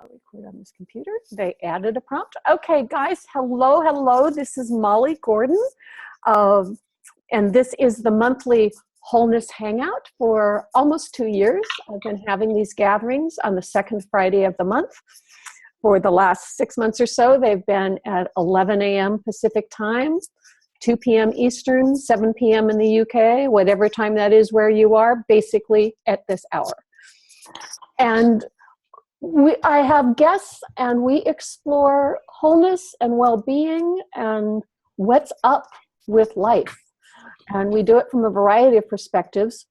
record on this computer. They added a prompt. Okay, guys, hello, hello. This is Molly Gordon, and this is the monthly Wholeness Hangout for almost 2 years. I've been having these gatherings on the second Friday of the month. For the last 6 months or so, they've been at 11 a.m. Pacific time, 2 p.m. Eastern, 7 p.m. in the UK, whatever time that is where you are, basically at this hour. And I have guests, and we explore wholeness and well-being and what's up with life. And we do it from a variety of perspectives.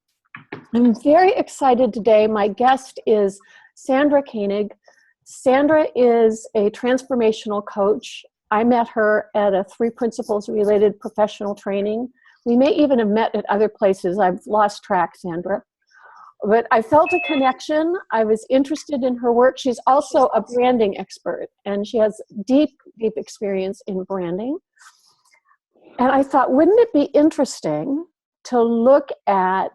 I'm very excited today. My guest is Sandra Koenig. Sandra is a transformational coach. I met her at a 3 Principles related professional training. We may even have met at other places. I've lost track, Sandra. But I felt a connection. I was interested in her work. She's also a branding expert, and she has deep, deep experience in branding. And I thought, wouldn't it be interesting to look at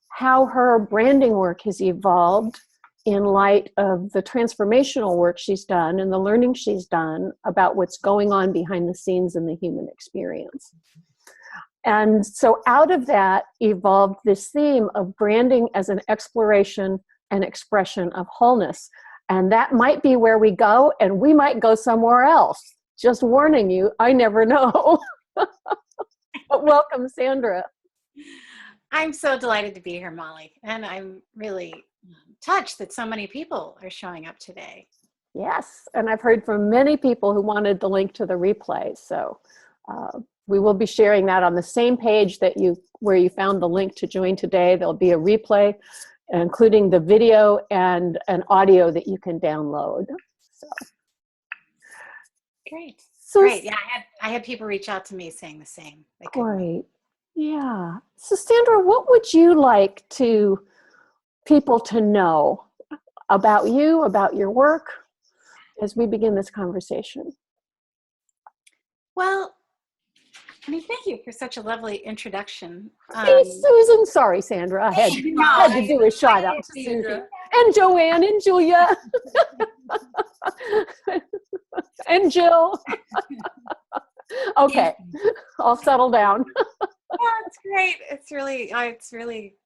how her branding work has evolved in light of the transformational work she's done and the learning she's done about what's going on behind the scenes in the human experience. And so out of that evolved this theme of branding as an exploration and expression of wholeness. And that might be where we go, and we might go somewhere else. Just warning you, I never know. But welcome, Sandra. I'm so delighted to be here, Molly. And I'm really touched that so many people are showing up today. Yes, and I've heard from many people who wanted the link to the replay. So we will be sharing that on the same page that where you found the link to join today. There'll be a replay, including the video and an audio that you can download. So. Great. So, great. Yeah, I had people reach out to me saying the same. Great. Yeah. So Sandra, what would you like people to know about you, about your work, as we begin this conversation? Well, I mean, thank you for such a lovely introduction. Hey, Susan. Sorry, Sandra. I had to do a shout out to Susan. And Joanne and Julia. And Jill. Okay, I'll settle down. Yeah, it's great.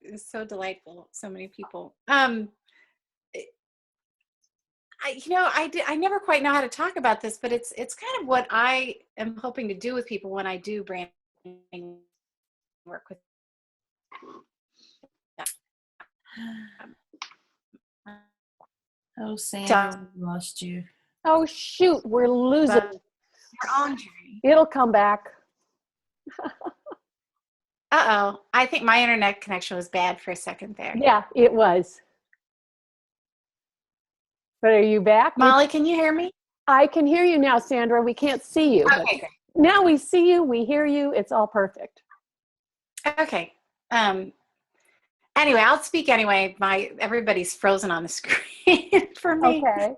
It's so delightful. So many people. I never quite know how to talk about this, but it's kind of what I am hoping to do with people when I do branding work with. Oh, Sam, lost you. Oh, shoot, we're losing. Your own journey. It'll come back. Uh-oh. I think my internet connection was bad for a second there. Yeah, it was. But are you back? Molly, can you hear me? I can hear you now, Sandra. We can't see you. Okay, great. Now we see you, we hear you. It's all perfect. Okay. Anyway, I'll speak anyway. Everybody's frozen on the screen for me. Okay.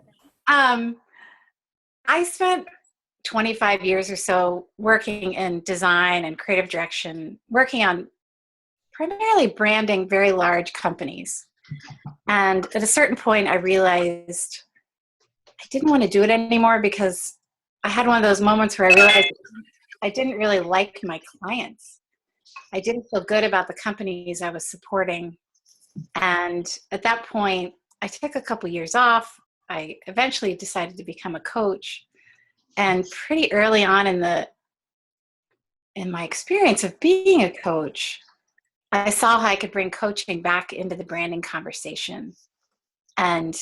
I spent 25 years or so working in design and creative direction, working on primarily branding very large companies. And at a certain point, I realized I didn't want to do it anymore because I had one of those moments where I realized I didn't really like my clients. I didn't feel good about the companies I was supporting. And at that point, I took a couple years off. I eventually decided to become a coach. And pretty early on in my experience of being a coach, I saw how I could bring coaching back into the branding conversation. And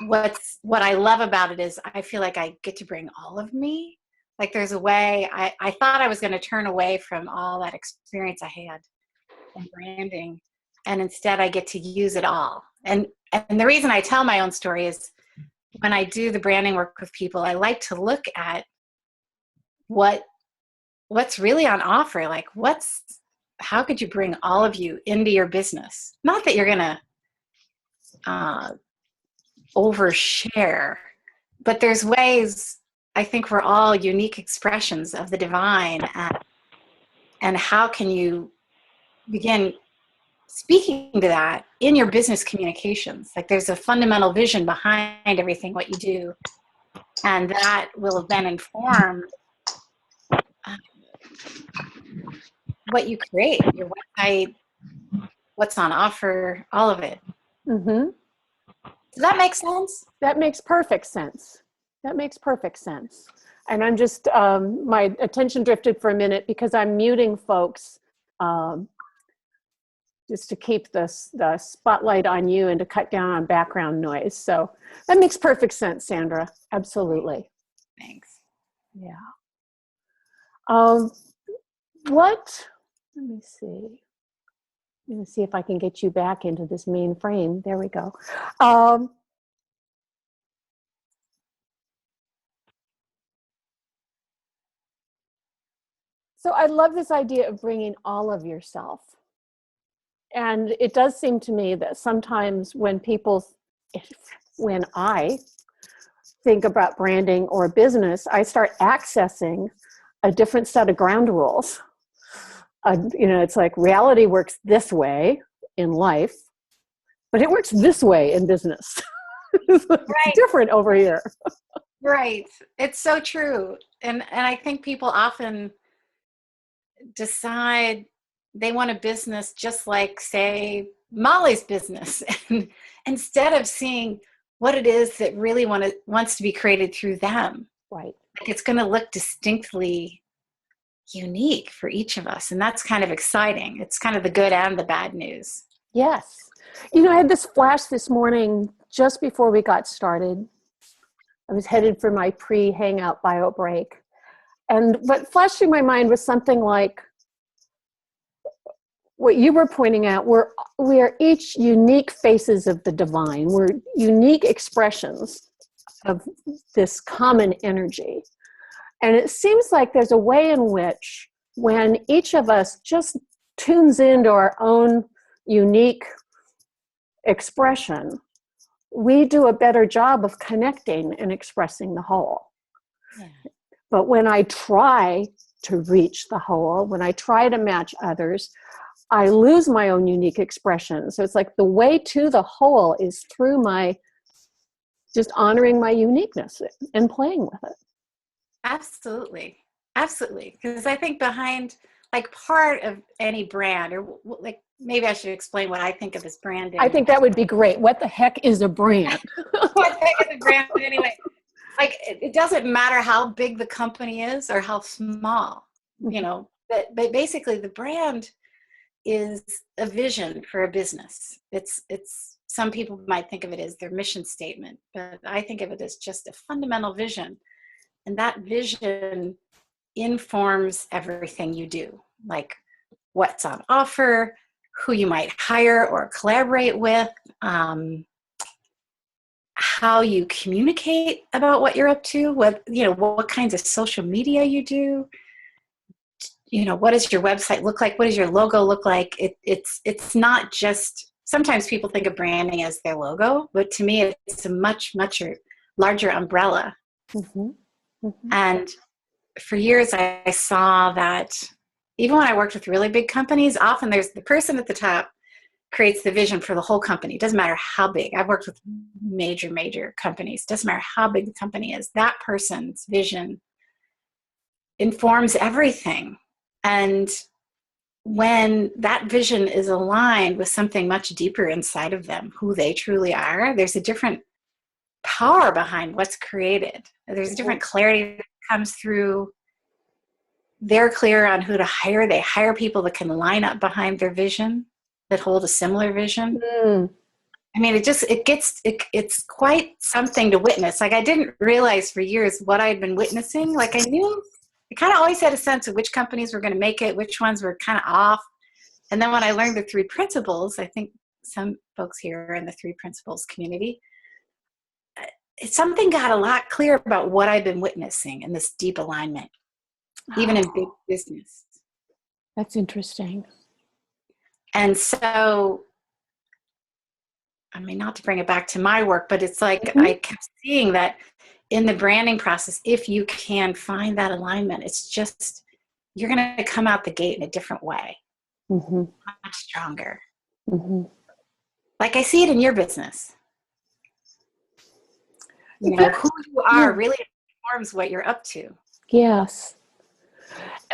what I love about it is I feel like I get to bring all of me. Like there's a way, I thought I was going to turn away from all that experience I had in branding. And instead I get to use it all. And the reason I tell my own story is when I do the branding work with people, I like to look at what's really on offer. Like how could you bring all of you into your business? Not that you're going to overshare, but there's ways. I think we're all unique expressions of the divine, and how can you begin speaking to that in your business communications. Like there's a fundamental vision behind everything what you do, and that will then inform what you create, your website, what's on offer, all of it. Mm-hmm. Does that make sense? That makes perfect sense. That makes perfect sense. And I'm just, my attention drifted for a minute because I'm muting folks just to keep the spotlight on you and to cut down on background noise. So that makes perfect sense, Sandra. Absolutely. Thanks. Yeah. Let me see. Let me see if I can get you back into this main frame. There we go. So I love this idea of bringing all of yourself. And it does seem to me that sometimes when I think about branding or business, I start accessing a different set of ground rules. It's like reality works this way in life, but it works this way in business. It's different over here. Right. It's so true. And I think people often decide they want a business just like, say, Molly's business. And instead of seeing what it is that really wants to be created through them. Right. Like it's going to look distinctly unique for each of us. And that's kind of exciting. It's kind of the good and the bad news. Yes. I had this flash this morning just before we got started. I was headed for my pre-Hangout bio break. And what flashed through my mind was something like what you were pointing out. We are each unique faces of the divine. We're unique expressions of this common energy. And it seems like there's a way in which when each of us just tunes into our own unique expression, we do a better job of connecting and expressing the whole. Yeah. But when I try to reach the whole, when I try to match others, I lose my own unique expression. So it's like the way to the whole is through my just honoring my uniqueness and playing with it. Absolutely. Absolutely. Because I think behind, like, part of any brand, or like, maybe I should explain what I think of as branding. I think that would be great. What the heck is a brand? What the heck is a brand anyway? Like, it doesn't matter how big the company is or how small, but basically the brand is a vision for a business. It's some people might think of it as their mission statement, but I think of it as just a fundamental vision. And that vision informs everything you do, like what's on offer, who you might hire or collaborate with, how you communicate about what you're up to, what kinds of social media you do, what does your website look like? What does your logo look like? It's not just, sometimes people think of branding as their logo, but to me, it's a much, much larger umbrella. Mm-hmm. Mm-hmm. And for years, I saw that even when I worked with really big companies, often there's the person at the top creates the vision for the whole company. It doesn't matter how big. I've worked with major, major companies. It doesn't matter how big the company is. That person's vision informs everything. And when that vision is aligned with something much deeper inside of them, who they truly are, there's a different power behind what's created. There's a different clarity that comes through. They're clear on who to hire. They hire people that can line up behind their vision, that hold a similar vision. Mm. I mean, it's quite something to witness. Like, I didn't realize for years what I'd been witnessing. Like, I kind of always had a sense of which companies were going to make it, which ones were kind of off. And then when I learned the 3 principles, I think some folks here are in the 3 principles community, something got a lot clearer about what I've been witnessing in this deep alignment, even in big business. That's interesting. And so, I mean, not to bring it back to my work, but it's like I kept seeing that in the branding process, if you can find that alignment, it's just, you're going to come out the gate in a different way, much stronger. Mm-hmm. Like I see it in your business. You know, who you are really informs what you're up to. Yes.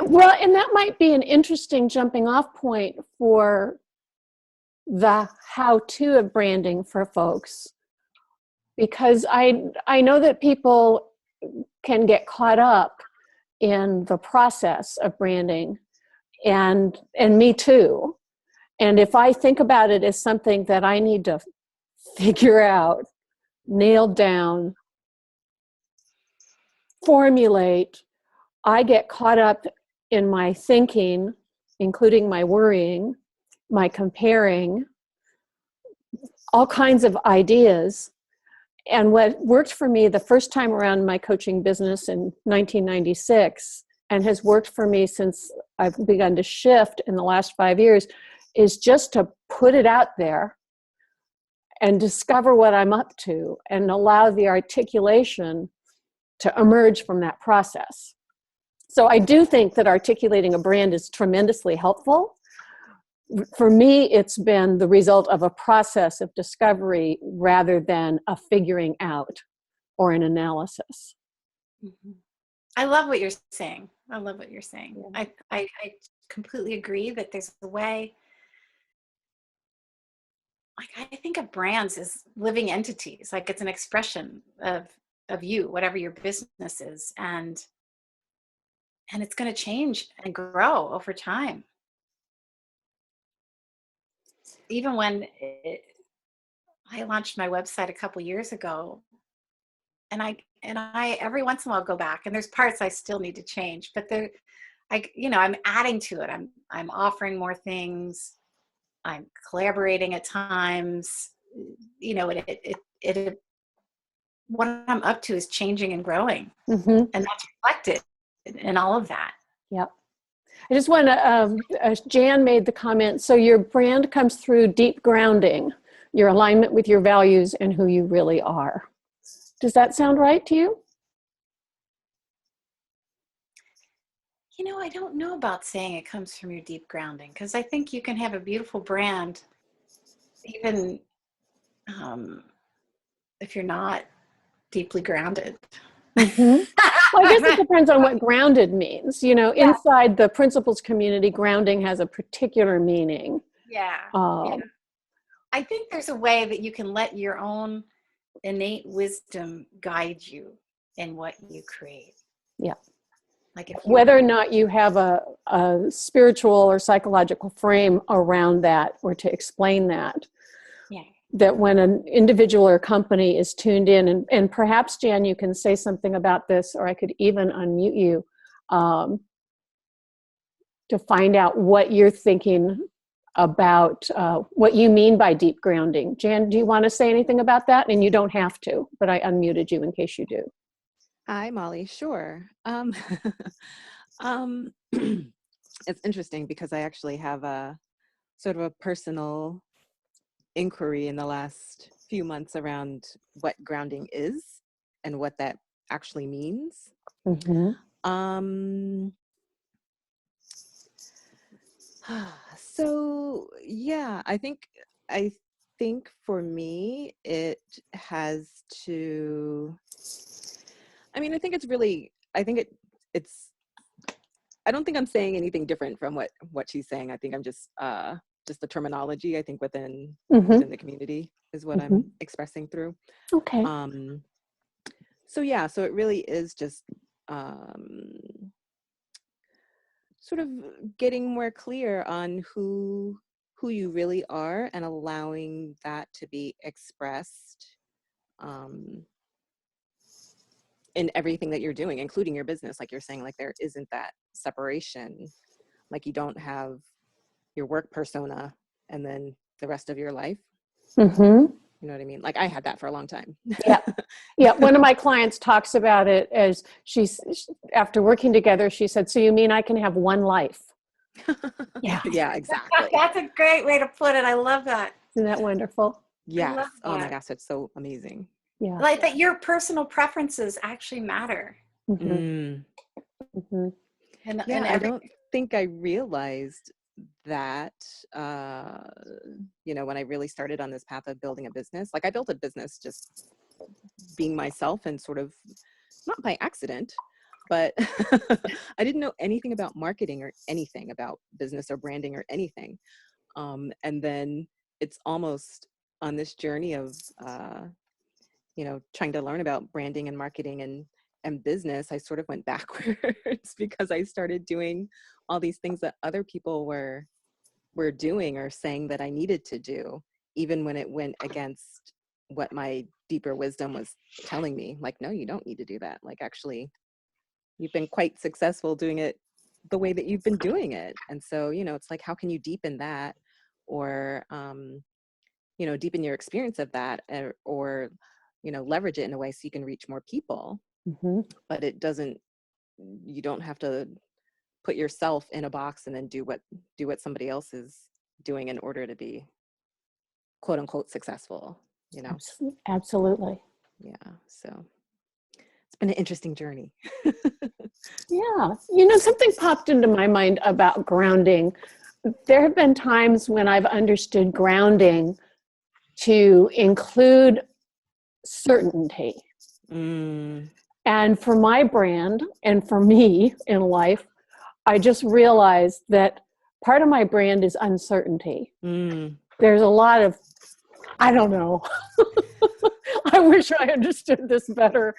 Well, and that might be an interesting jumping off point for the how-to of branding for folks, because I know that people can get caught up in the process of branding, and me too. And if I think about it as something that I need to figure out, nail down, formulate, I get caught up in my thinking, including my worrying, my comparing, all kinds of ideas. And what worked for me the first time around in my coaching business in 1996, and has worked for me since I've begun to shift in the last 5 years, is just to put it out there and discover what I'm up to and allow the articulation to emerge from that process. So I do think that articulating a brand is tremendously helpful. For me, it's been the result of a process of discovery rather than a figuring out or an analysis. Mm-hmm. I love what you're saying. I love what you're saying. Yeah. I completely agree that there's a way. Like I think of brands as living entities. Like it's an expression of you, whatever your business is, and it's going to change and grow over time. Even when I launched my website a couple years ago, and I every once in a while go back, and there's parts I still need to change, but I'm adding to it. I'm offering more things. I'm collaborating at times. You know, it what I'm up to is changing and growing, and that's reflected in all of that. Yep. I just want to, Jan made the comment, so your brand comes through deep grounding, your alignment with your values and who you really are. Does that sound right to you? You know, I don't know about saying it comes from your deep grounding, because I think you can have a beautiful brand even if you're not deeply grounded. Well, I guess it depends on what grounded means. You know, Yeah. inside the principles community, grounding has a particular meaning. Yeah. I think there's a way that you can let your own innate wisdom guide you in what you create. Yeah. Like whether or not you have a spiritual or psychological frame around that or to explain that. Yeah. That when an individual or company is tuned in, and perhaps, Jan, you can say something about this, or I could even unmute you to find out what you're thinking about what you mean by deep grounding. Jan, do you want to say anything about that? And you don't have to, but I unmuted you in case you do. Hi, Molly. Sure. It's interesting because I actually have a sort of a personal inquiry in the last few months around what grounding is and what that actually means. So yeah, I think for me it has to. I mean, I think it's. I don't think I'm saying anything different from what she's saying. I think I'm just the terminology. I think within the community is what I'm expressing through. Okay. So yeah, so it really is just sort of getting more clear on who you really are and allowing that to be expressed in everything that you're doing, including your business. Like you're saying, like there isn't that separation. Like you don't have your work persona and then the rest of your life. You know what I mean? Like I had that for a long time. Yeah. One of my clients talks about it as after working together, she said, "So you mean I can have one life?" Yeah. Yeah, exactly. That's a great way to put it. I love that. Isn't that wwonderful? Yes. Oh my gosh, it's so amazing. Yeah. Like that your personal preferences actually matter. And I don't think I realized that, when I really started on this path of building a business, like I built a business just being myself and sort of not by accident, but I didn't know anything about marketing or anything about business or branding or anything. And then it's almost on this journey of, trying to learn about branding and marketing and business, I sort of went backwards because I started doing all these things that other people were doing or saying that I needed to do, even when it went against what my deeper wisdom was telling me. Like, no, you don't need to do that. Like, actually, you've been quite successful doing it the way that you've been doing it. And so, it's like, how can you deepen that or, deepen your experience of that or leverage it in a way so you can reach more people. Mm-hmm. But you don't have to put yourself in a box and then do what somebody else is doing in order to be quote unquote successful, Absolutely. Yeah. So it's been an interesting journey. Yeah. Something popped into my mind about grounding. There have been times when I've understood grounding to include certainty. And for my brand and for me in life, I just realized that part of my brand is uncertainty. There's a lot of, I don't know. I wish I understood this better.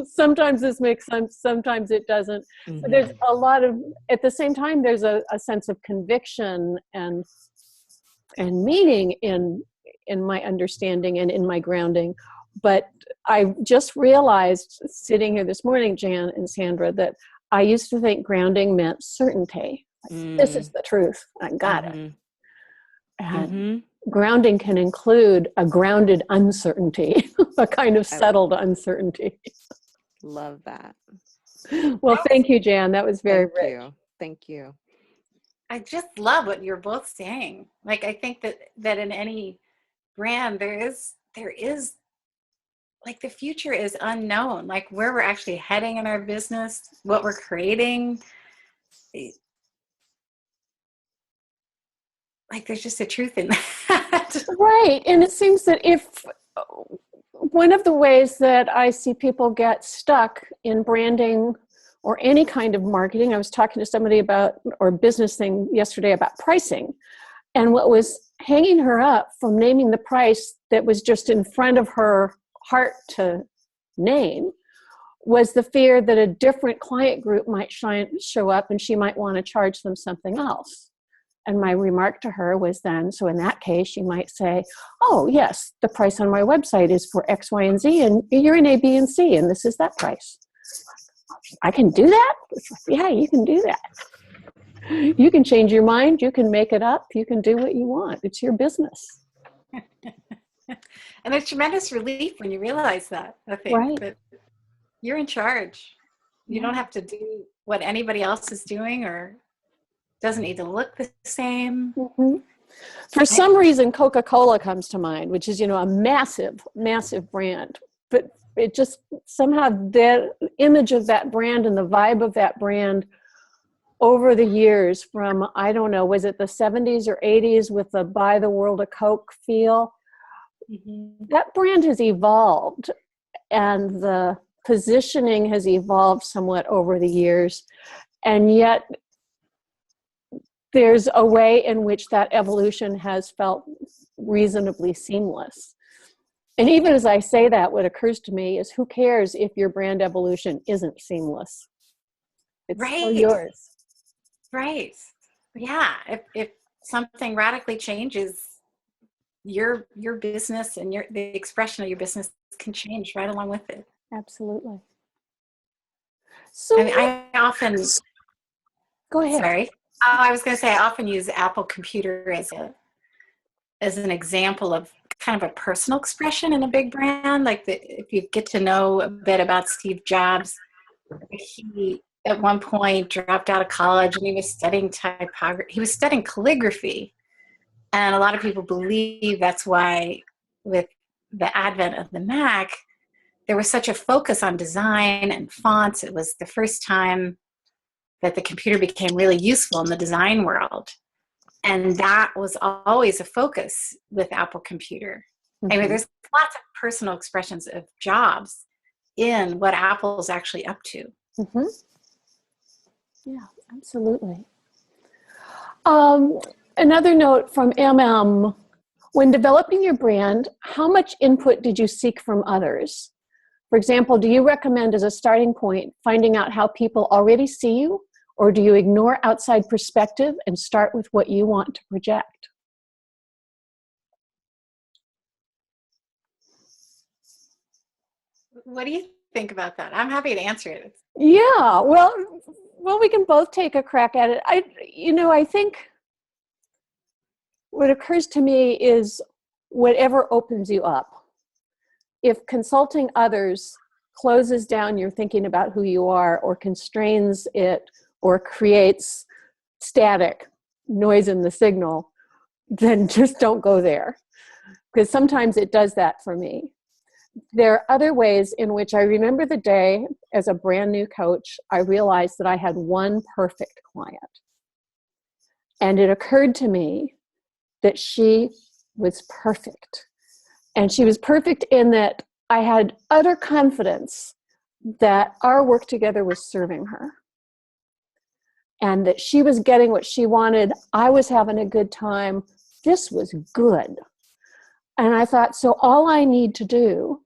Sometimes this makes sense, sometimes it doesn't. Mm-hmm. But there's a lot of, at the same time, there's a sense of conviction and meaning in my understanding and in my grounding. But I just realized sitting here this morning, Jan and Sandra, that I used to think grounding meant certainty. This is the truth. I got it. And grounding can include a grounded uncertainty, a kind of settled uncertainty. Love that. Well, thank you, Jan. That was very rich. Thank you. I just love what you're both saying. Like, I think that in any brand, there is like the future is unknown, like where we're actually heading in our business, what we're creating. Like, there's just a truth in that. Right. And it seems that if one of the ways that I see people get stuck in branding or any kind of marketing, I was talking to somebody about, or business thing yesterday about pricing. And what was hanging her up from naming the price that was just in front of her heart to name was the fear that a different client group might show up and she might want to charge them something else. And my remark to her was then, so in that case, you might say, oh, yes, the price on my website is for X, Y, and Z, and you're in A, B, and C, and this is that price. I can do that? Yeah, you can do that. You can change your mind. You can make it up. You can do what you want. It's your business. And it's tremendous relief when you realize that, I think, right. That you're in charge. You don't have to do what anybody else is doing, or doesn't need to look the same. Mm-hmm. For some reason, Coca-Cola comes to mind, which is, a massive, massive brand. But it just somehow the image of that brand and the vibe of that brand over the years from, I don't know, was it the 70s or 80s with the buy the world a Coke feel? Mm-hmm. That brand has evolved and the positioning has evolved somewhat over the years. And yet there's a way in which that evolution has felt reasonably seamless. And even as I say that, what occurs to me is, who cares if your brand evolution isn't seamless? It's still yours. Right. Yeah. If something radically changes, your business and the expression of your business can change right along with it. Absolutely. So I often go ahead. Sorry. I was going to say, I often use Apple Computer as an example of kind of a personal expression in a big brand. Like if you get to know a bit about Steve Jobs, he at one point dropped out of college and he was studying typography. He was studying calligraphy. And a lot of people believe that's why with the advent of the Mac, there was such a focus on design and fonts. It was the first time that the computer became really useful in the design world. And that was always a focus with Apple Computer. I mean, there's lots of personal expressions of jobs in what Apple's actually up to. Mm-hmm. Yeah, absolutely. Another note from MM. When developing your brand, how much input did you seek from others? For example, do you recommend as a starting point finding out how people already see you, or do you ignore outside perspective and start with what you want to project? What do you think about that? I'm happy to answer it. Yeah, well, we can both take a crack at it. I think what occurs to me is whatever opens you up. If consulting others closes down your thinking about who you are, or constrains it, or creates static noise in the signal, then just don't go there. Because sometimes it does that for me. There are other ways in which I remember the day as a brand new coach, I realized that I had one perfect client. And it occurred to me that she was perfect. And she was perfect in that I had utter confidence that our work together was serving her, and that she was getting what she wanted. I was having a good time. This was good. And I thought, so all I need to do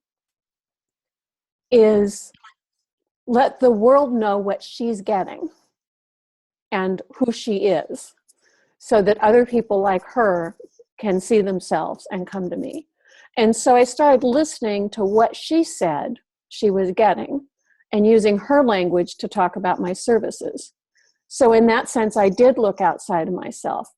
is let the world know what she's getting and who she is, so that other people like her can see themselves and come to me. And so I started listening to what she said she was getting and using her language to talk about my services. So in that sense, I did look outside of myself.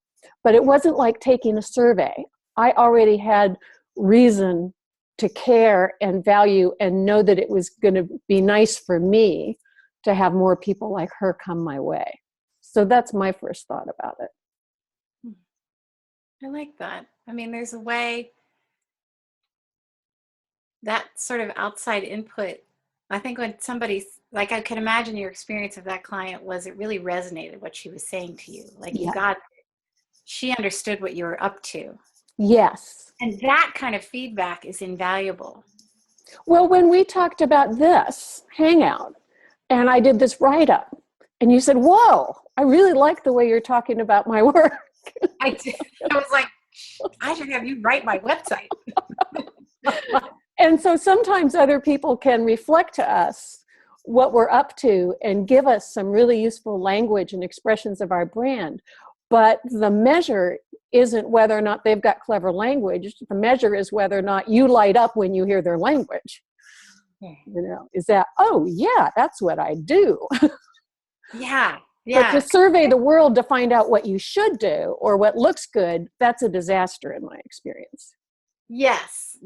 But it wasn't like taking a survey. I already had reason to care and value and know that it was going to be nice for me to have more people like her come my way. So that's my first thought about it. I like that. I mean, there's a way that sort of outside input. I think when somebody's like, I can imagine your experience of that client was it really resonated what she was saying to you. Like you got, she understood what you were up to. Yes. And that kind of feedback is invaluable. Well, when we talked about this Hangout and I did this write-up and you said, whoa, I really like the way you're talking about my work. I did. I was like, I should have you write my website. And so sometimes other people can reflect to us what we're up to and give us some really useful language and expressions of our brand. But the measure isn't whether or not they've got clever language. The measure is whether or not you light up when you hear their language. You know, is that, oh yeah, that's what I do. Yeah. But to survey the world to find out what you should do or what looks good, that's a disaster in my experience. Yes,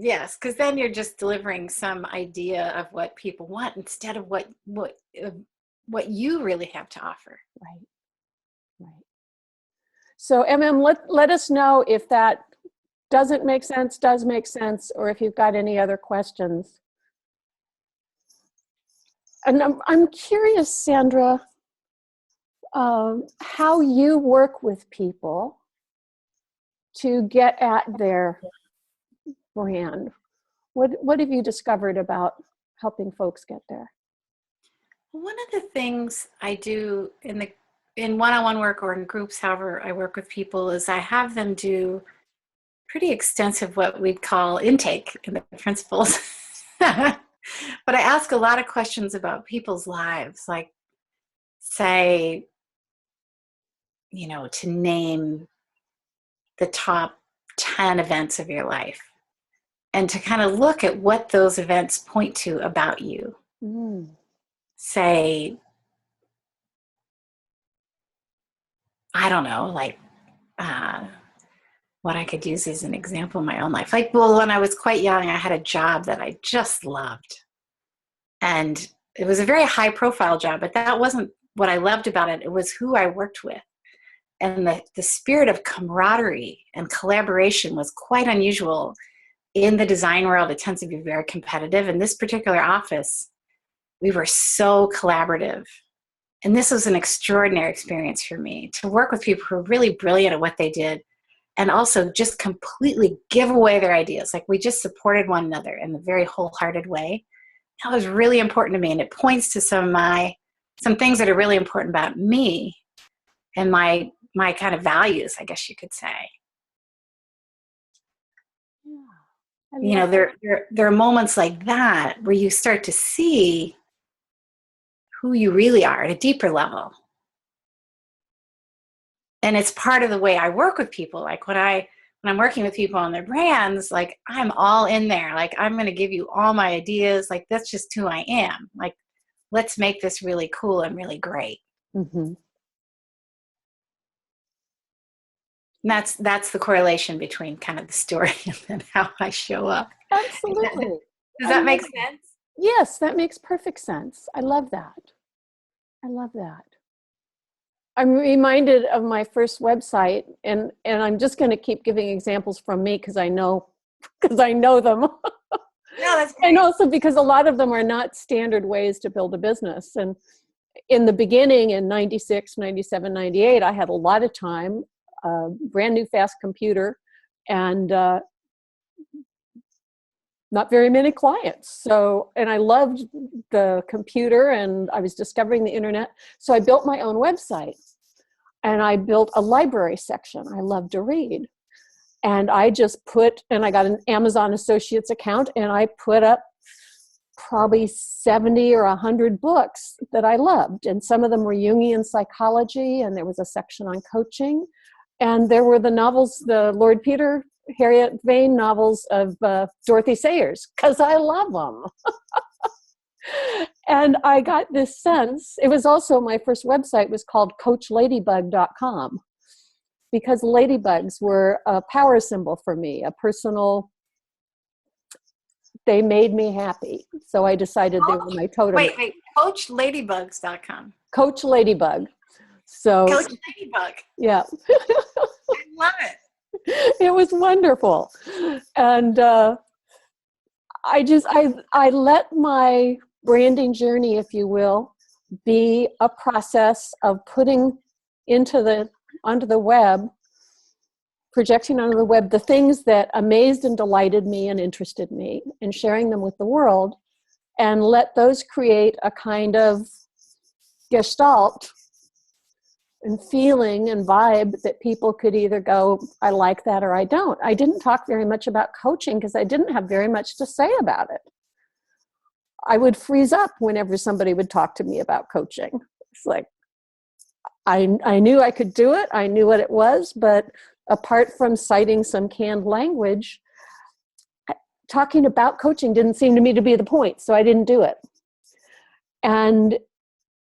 because then you're just delivering some idea of what people want instead of what you really have to offer. Right. So let us know if that doesn't make sense, does make sense, or if you've got any other questions. And I'm curious, Sandra, how you work with people to get at their brand. What have you discovered about helping folks get there? One of the things I do in one-on-one work or in groups, however I work with people, is I have them do pretty extensive what we'd call intake in the principles. But I ask a lot of questions about people's lives, like say, to name the top 10 events of your life and to kind of look at what those events point to about you. Say, I don't know, like what I could use as an example in my own life. Like, well, when I was quite young, I had a job that I just loved. And it was a very high profile job, but that wasn't what I loved about it. It was who I worked with. And the spirit of camaraderie and collaboration was quite unusual in the design world. It tends to be very competitive. In this particular office, we were so collaborative. And this was an extraordinary experience for me, to work with people who are really brilliant at what they did and also just completely give away their ideas. Like, we just supported one another in a very wholehearted way. That was really important to me. And it points to some things that are really important about me and my kind of values, I guess you could say. Yeah. There are moments like that where you start to see who you really are at a deeper level. And it's part of the way I work with people. Like, when I'm working with people on their brands, like, I'm all in there. Like, I'm going to give you all my ideas. Like, that's just who I am. Like, let's make this really cool and really great. Mm-hmm. And that's the correlation between kind of the story and how I show up. Absolutely. Does that make sense? Yes, that makes perfect sense. I love that. I love that. I'm reminded of my first website, and I'm just going to keep giving examples from me because I know them. No, that's great. And also because a lot of them are not standard ways to build a business. And in the beginning, in 96, 97, 98, I had a lot of time, brand new fast computer, and not very many clients. So, and I loved the computer, and I was discovering the internet. So I built my own website, and I built a library section. I love to read. And I got an Amazon Associates account, and I put up probably 70 or 100 books that I loved. And some of them were Jungian psychology, and there was a section on coaching. And there were the novels, the Lord Peter, Harriet Vane novels of Dorothy Sayers, because I love them. And I got this sense, it was also, my first website was called coachladybug.com, because ladybugs were a power symbol for me, a personal, they made me happy. So I decided they were my totem. Wait, coachladybugs.com. Coach Ladybug. So Coach Ladybug. yeah. I love it. It was wonderful. And I let my branding journey, if you will, be a process of putting onto the web, projecting onto the web the things that amazed and delighted me and interested me, and sharing them with the world, and let those create a kind of gestalt and feeling and vibe that people could either go, I like that, or I don't. I didn't talk very much about coaching because I didn't have very much to say about it. I would freeze up whenever somebody would talk to me about coaching. It's like, I knew I could do it. I knew what it was, but apart from citing some canned language, talking about coaching didn't seem to me to be the point, so I didn't do it. And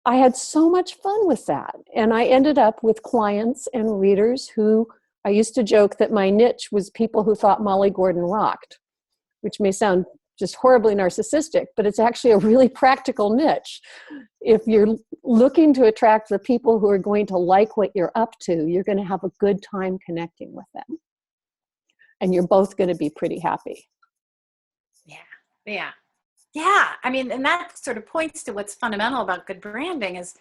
I had so much fun with that. And I ended up with clients and readers who, I used to joke that my niche was people who thought Molly Gordon rocked, which may sound just horribly narcissistic, but it's actually a really practical niche. If you're looking to attract the people who are going to like what you're up to, you're going to have a good time connecting with them. And you're both going to be pretty happy. Yeah. Yeah. I mean, and that sort of points to what's fundamental about good branding is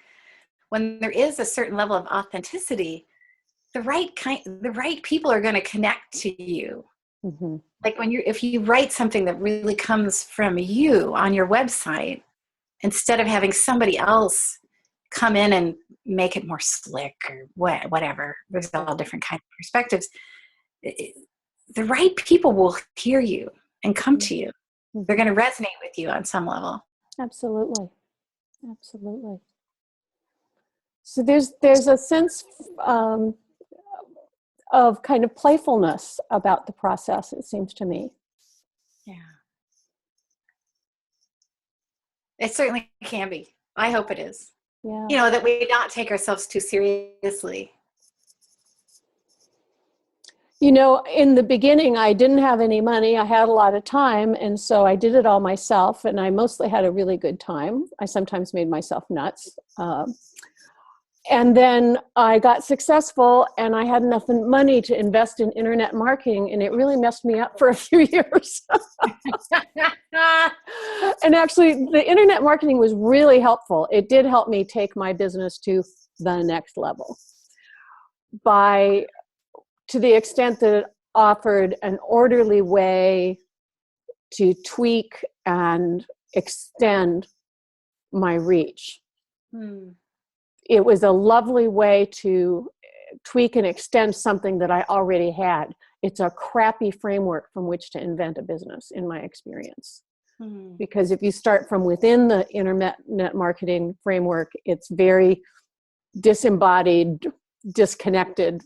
when there is a certain level of authenticity, the right people are going to connect to you. Mm-hmm. Like if you write something that really comes from you on your website, instead of having somebody else come in and make it more slick or whatever, there's all different kinds of perspectives. The right people will hear you and come to you. They're going to resonate with you on some level. Absolutely. Absolutely. So there's a sense of kind of playfulness about the process, it seems to me. Yeah. It certainly can be. I hope it is. Yeah. You know, that we not take ourselves too seriously. You know, in the beginning, I didn't have any money. I had a lot of time, and so I did it all myself, and I mostly had a really good time. I sometimes made myself nuts. And then I got successful and I had enough money to invest in internet marketing, and it really messed me up for a few years. And actually, the internet marketing was really helpful. It did help me take my business to the next level to the extent that it offered an orderly way to tweak and extend my reach. It was a lovely way to tweak and extend something that I already had. It's a crappy framework from which to invent a business, in my experience. Because if you start from within the internet marketing framework, it's very disembodied, disconnected.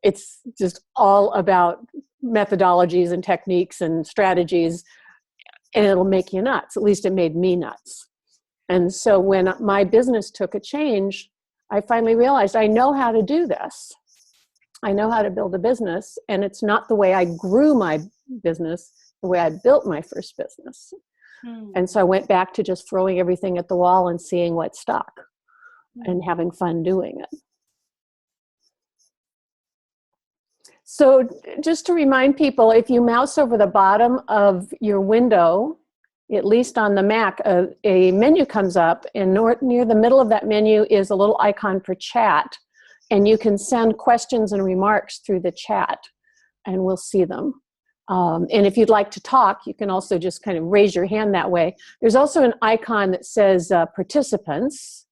It's just all about methodologies and techniques and strategies, and it'll make you nuts. At least it made me nuts. And so when my business took a change, I finally realized I know how to do this. I know how to build a business, and it's not the way I grew my business, the way I built my first business. And so I went back to just throwing everything at the wall and seeing what stuck and having fun doing it. So just to remind people, if you mouse over the bottom of your window, at least on the Mac, a menu comes up, and near the middle of that menu is a little icon for chat, and you can send questions and remarks through the chat, and we'll see them. And if you'd like to talk, you can also just kind of raise your hand that way. There's also an icon that says participants,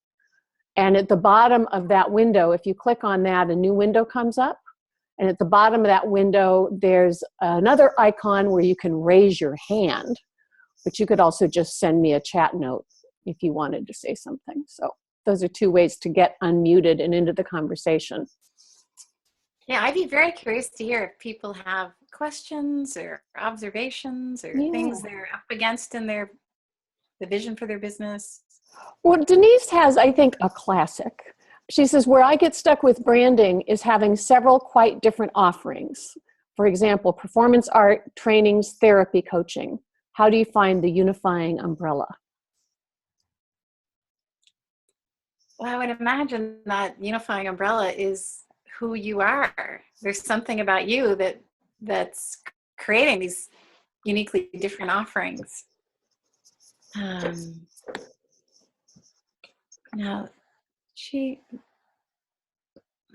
and at the bottom of that window, if you click on that, a new window comes up. And at the bottom of that window, there's another icon where you can raise your hand, but you could also just send me a chat note if you wanted to say something. So those are two ways to get unmuted and into the conversation. Yeah, I'd be very curious to hear if people have questions or observations or things they're up against in the vision for their business. Well, Denise has, I think, a classic. She says, where I get stuck with branding is having several quite different offerings. For example, performance art, trainings, therapy, coaching. How do you find the unifying umbrella? Well, I would imagine that unifying umbrella is who you are. There's something about you that's creating these uniquely different offerings. Now,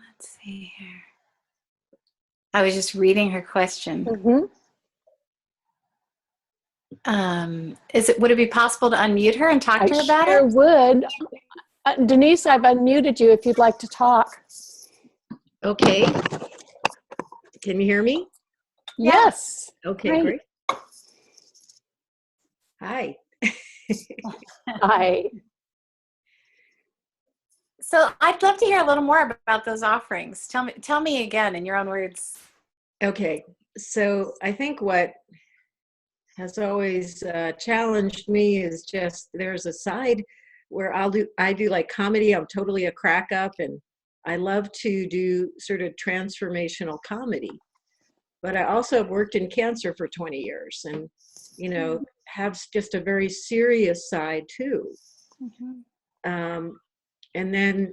let's see here. I was just reading her question. Would it be possible to unmute her and talk to her about it? I sure would. Denise, I've unmuted you if you'd like to talk. Okay. Can you hear me? Yes. Okay, great. Hi. Hi. So I'd love to hear a little more about those offerings. Tell me again in your own words. Okay. So I think what has always challenged me is just there's a side where I do like comedy. I'm totally a crack up, and I love to do sort of transformational comedy. But I also have worked in cancer for 20 years and, have just a very serious side too. And then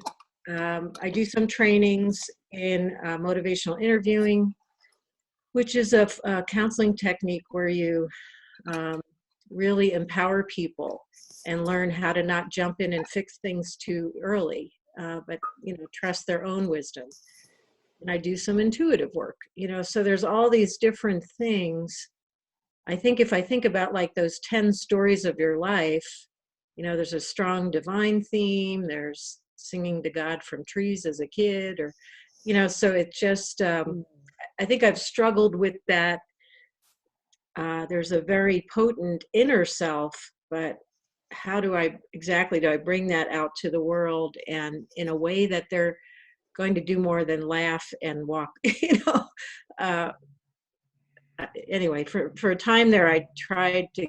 I do some trainings in motivational interviewing, which is a counseling technique where you really empower people and learn how to not jump in and fix things too early, but trust their own wisdom. And I do some intuitive work, so there's all these different things. I think if I think about like those 10 stories of your life, there's a strong divine theme, there's singing to God from trees as a kid, or, so it just, I think I've struggled with that. There's a very potent inner self, but how do I bring that out to the world and in a way that they're going to do more than laugh and walk, Anyway, for a time there, I tried to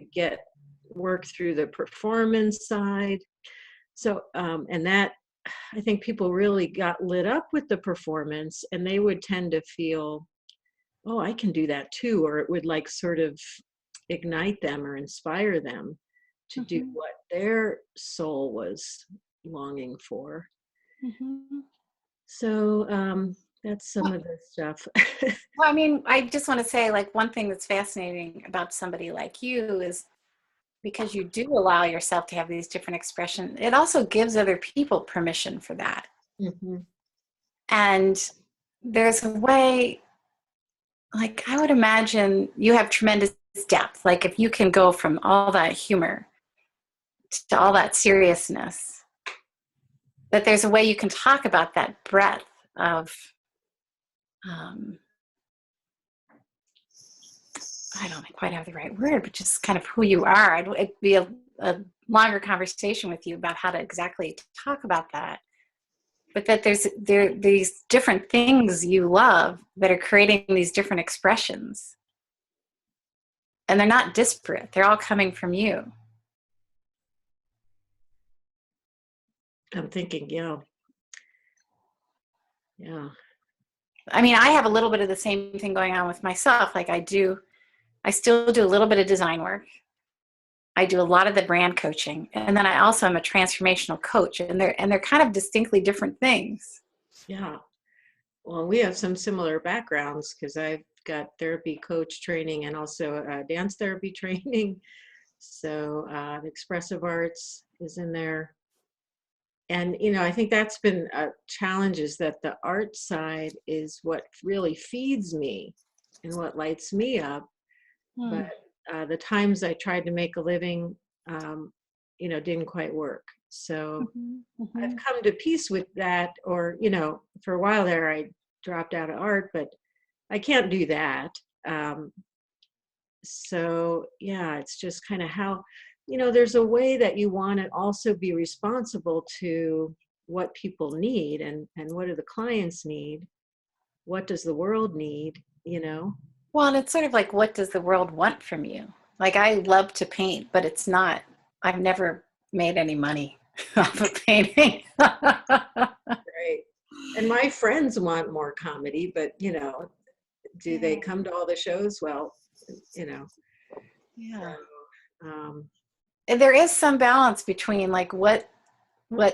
work through the performance side. So, and that, I think people really got lit up with the performance, and they would tend to feel, oh, I can do that too, or it would like sort of ignite them or inspire them to do what their soul was longing for. Mhm. So that's some of the stuff. Well, I mean, I just want to say, like, one thing that's fascinating about somebody like you is because you do allow yourself to have these different expressions, it also gives other people permission for that. Mhm. And there's a way, like, I would imagine you have tremendous depth. Like, if you can go from all that humor to all that seriousness, that there's a way you can talk about that breadth of, um, I don't quite have the right word, but just kind of who you are. It'd be a longer conversation with you about how to exactly talk about that. But that there these different things you love that are creating these different expressions. And they're not disparate. They're all coming from you. I'm thinking, yeah. I mean, I have a little bit of the same thing going on with myself. Like I still do a little bit of design work. I do a lot of the brand coaching. And then I also am a transformational coach. And they're kind of distinctly different things. Yeah. Well, we have some similar backgrounds because I've got therapy coach training and also dance therapy training. So expressive arts is in there. And, I think that's been a challenge, is that the art side is what really feeds me and what lights me up. But the times I tried to make a living, didn't quite work. So I've come to peace with that. Or, for a while there, I dropped out of art, but I can't do that. So, yeah, it's just kind of how, there's a way that you want to also be responsible to what people need, and what do the clients need? What does the world need, Well, and it's sort of like, what does the world want from you? Like, I love to paint, but I've never made any money off of painting. Right. And my friends want more comedy, but, do they come to all the shows? Well, Yeah. so, And there is some balance between like what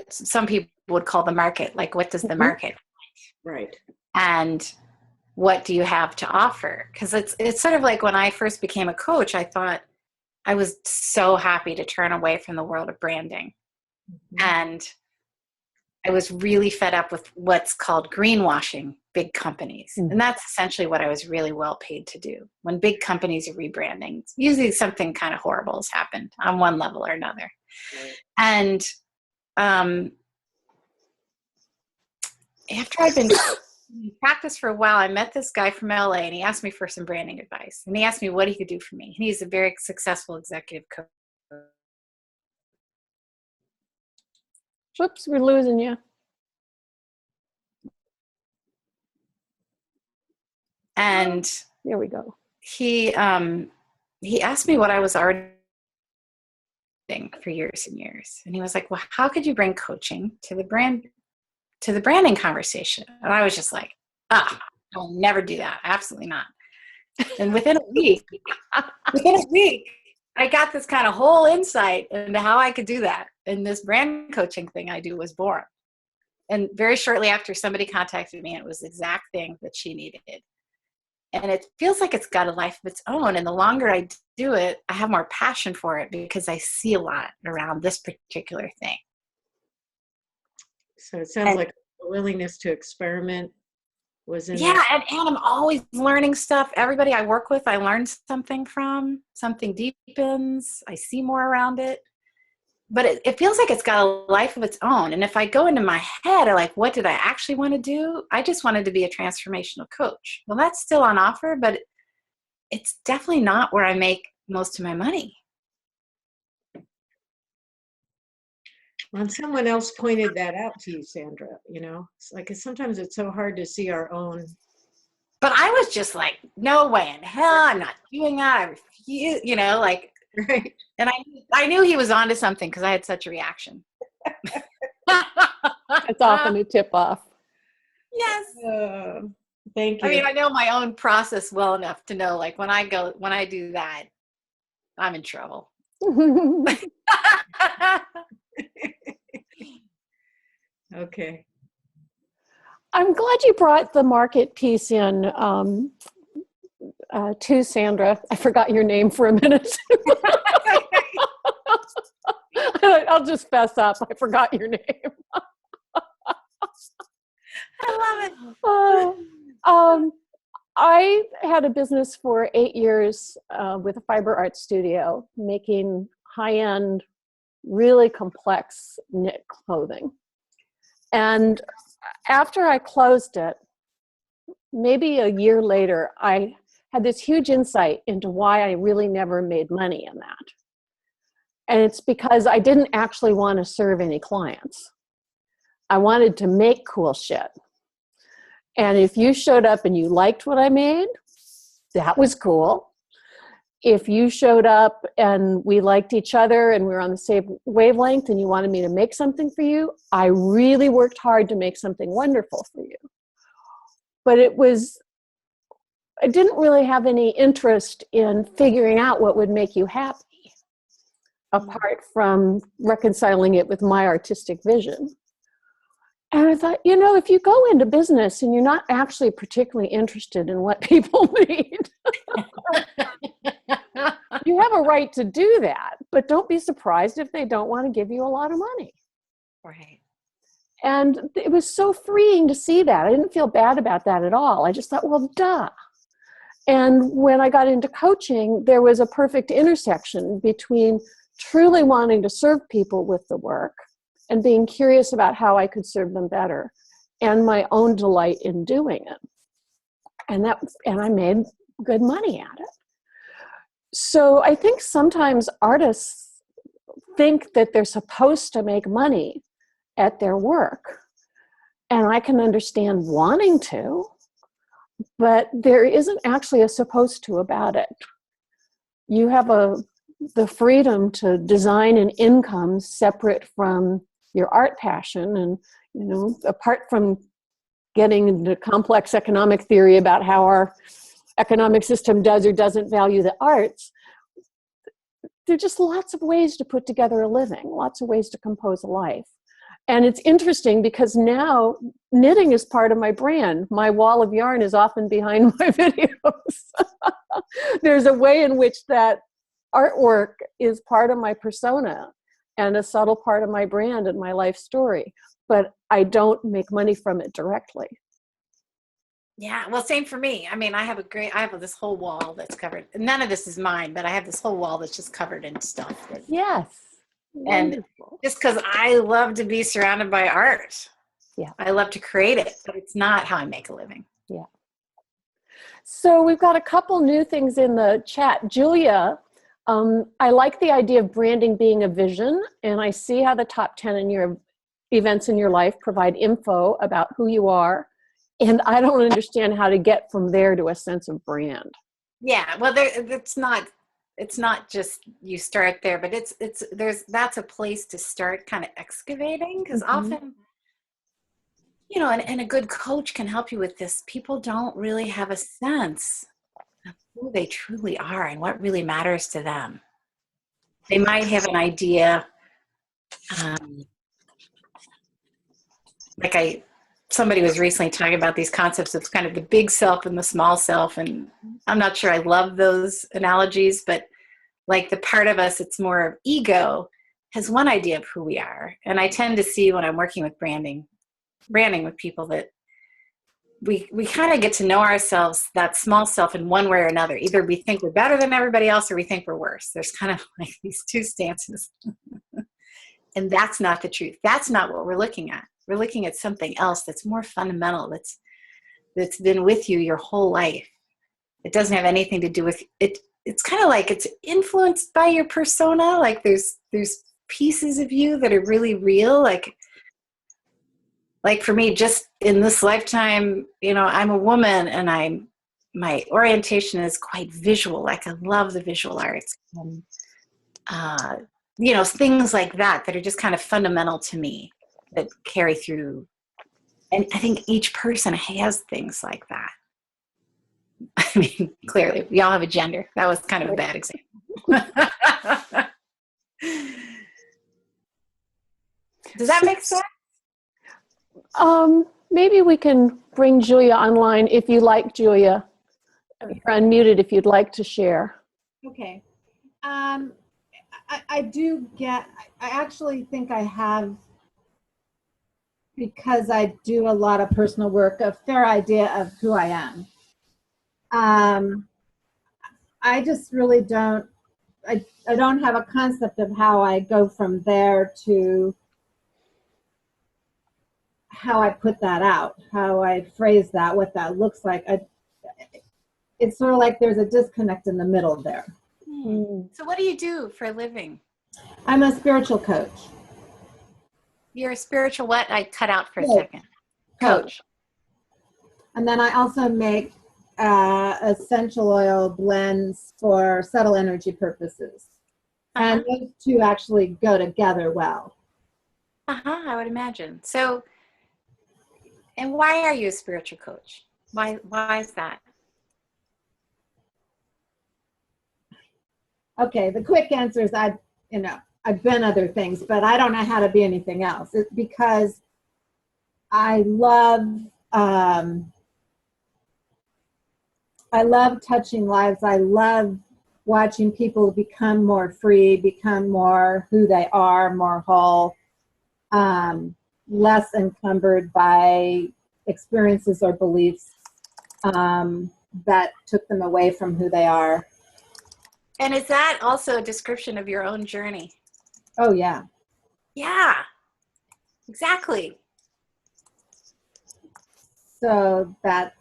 some people would call the market, like what does the market, right. and what do you have to offer? Because it's sort of like when I first became a coach, I thought I was so happy to turn away from the world of branding. And I was really fed up with what's called greenwashing big companies. And that's essentially what I was really well paid to do. When big companies are rebranding, usually something kind of horrible has happened on one level or another. Right. And after I'd been in practice for a while, I met this guy from LA, and he asked me for some branding advice. And he asked me what he could do for me. And he's a very successful executive coach. Whoops, we're losing you. And there we go. He asked me what I was already doing for years and years. And he was like, well, how could you bring coaching to the branding conversation? And I was just like, I'll never do that. Absolutely not. And within a week, I got this kind of whole insight into how I could do that. And this brand coaching thing I do was born. And very shortly after, somebody contacted me, and it was the exact thing that she needed. And it feels like it's got a life of its own. And the longer I do it, I have more passion for it because I see a lot around this particular thing. So it sounds like a willingness to experiment was in there. Yeah, and I'm always learning stuff. Everybody I work with, I learn something from. Something deepens. I see more around it. But it feels like it's got a life of its own. And if I go into my head, what did I actually want to do? I just wanted to be a transformational coach. Well, that's still on offer, but it's definitely not where I make most of my money. Well, someone else pointed that out to you, Sandra. It's like sometimes it's so hard to see our own. But I was just like, no way in hell, I'm not doing that. I refuse, Right. And I knew he was onto something because I had such a reaction. It's often a tip off. Yes. Thank you. I mean, I know my own process well enough to know, when I do that, I'm in trouble. Okay. I'm glad you brought the market piece in to Sandra. I forgot your name for a minute. I'll just fess up. I forgot your name. I love it. I had a business for 8 years with a fiber art studio, making high-end, really complex knit clothing. And after I closed it, maybe a year later, I had this huge insight into why I really never made money in that. And it's because I didn't actually want to serve any clients. I wanted to make cool shit. And if you showed up and you liked what I made, that was cool. If you showed up and we liked each other and we were on the same wavelength and you wanted me to make something for you, I really worked hard to make something wonderful for you. But I didn't really have any interest in figuring out what would make you happy, apart from reconciling it with my artistic vision. And I thought, if you go into business and you're not actually particularly interested in what people need, you have a right to do that, but don't be surprised if they don't want to give you a lot of money. Right. And it was so freeing to see that. I didn't feel bad about that at all. I just thought, well, duh. And when I got into coaching, there was a perfect intersection between truly wanting to serve people with the work and being curious about how I could serve them better, and my own delight in doing it. And I made good money at it. So I think sometimes artists think that they're supposed to make money at their work. And I can understand wanting to, but there isn't actually a supposed to about it. You have the freedom to design an income separate from your art passion. And, apart from getting into complex economic theory about how our economic system does or doesn't value the arts, there are just lots of ways to put together a living, lots of ways to compose a life. And it's interesting because now knitting is part of my brand. My wall of yarn is often behind my videos. There's a way in which that artwork is part of my persona and a subtle part of my brand and my life story, but I don't make money from it directly. Yeah, well, same for me. I mean, I have this whole wall that's covered. None of this is mine, but I have this whole wall that's just covered in stuff. Yes. And Wonderful. just because I love to be surrounded by art. Yeah. I love to create it, but it's not how I make a living. Yeah. So we've got a couple new things in the chat. Julia, I like the idea of branding being a vision, and I see how the top 10 in your events in your life provide info about who you are, and I don't understand how to get from there to a sense of brand. Yeah, well, it's not just you start there, but that's a place to start kind of excavating, because often, and a good coach can help you with this. People don't really have a sense of who they truly are and what really matters to them. They might have an idea, somebody was recently talking about these concepts of kind of the big self and the small self, and I'm not sure I love those analogies, but like the part of us it's more of ego has one idea of who we are. And I tend to see when I'm working with branding with people that we kind of get to know ourselves, that small self, in one way or another. Either we think we're better than everybody else or we think we're worse. There's kind of like these two stances. And that's not the truth. That's not what we're looking at. We're looking at something else that's more fundamental, that's been with you your whole life. It doesn't have anything to do with it. It's kind of like it's influenced by your persona. Like there's pieces of you that are really real. Like for me, just in this lifetime, I'm a woman and my orientation is quite visual. Like I love the visual arts. And, things like that are just kind of fundamental to me that carry through. And I think each person has things like that. I mean, clearly, we all have a gender. That was kind of a bad example. Does that make sense? maybe we can bring Julia online if you like, Julia. You're unmuted if you'd like to share. Okay. I do get, I actually think I have, because I do a lot of personal work, a fair idea of who I am. I just really don't, I don't have a concept of how I go from there to how I put that out, how I phrase that, what that looks like. It's sort of like there's a disconnect in the middle there. So what do you do for a living? I'm a spiritual coach. You're a spiritual what? I cut out for a Coach. second. Coach. And then I also make essential oil blends for subtle energy purposes. And those two actually go together well. I would imagine. So, and why are you a spiritual coach? Why is that? Okay, the quick answer is I've been other things, but I don't know how to be anything else. It's because I love touching lives. I love watching people become more free, become more who they are, more whole, less encumbered by experiences or beliefs that took them away from who they are. And is that also a description of your own journey? Oh, yeah. Yeah, exactly. So that's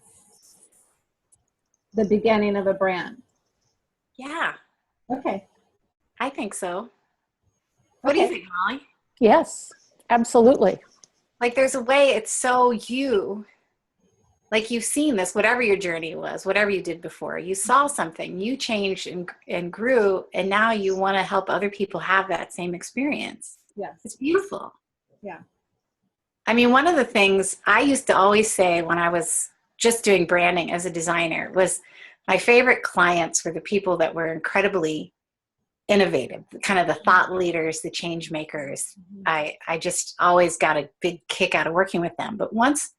the beginning of a brand. Yeah, Okay. I think so. What do you think, Molly? Yes, absolutely. Like there's a way it's so you, like you've seen this, whatever your journey was, whatever you did before, you saw something, you changed and grew, and now you want to help other people have that same experience. Yes. It's beautiful. Yeah. I mean, one of the things I used to always say when I was just doing branding as a designer was my favorite clients were the people that were incredibly innovative, kind of the thought leaders, the change makers. I just always got a big kick out of working with them. But once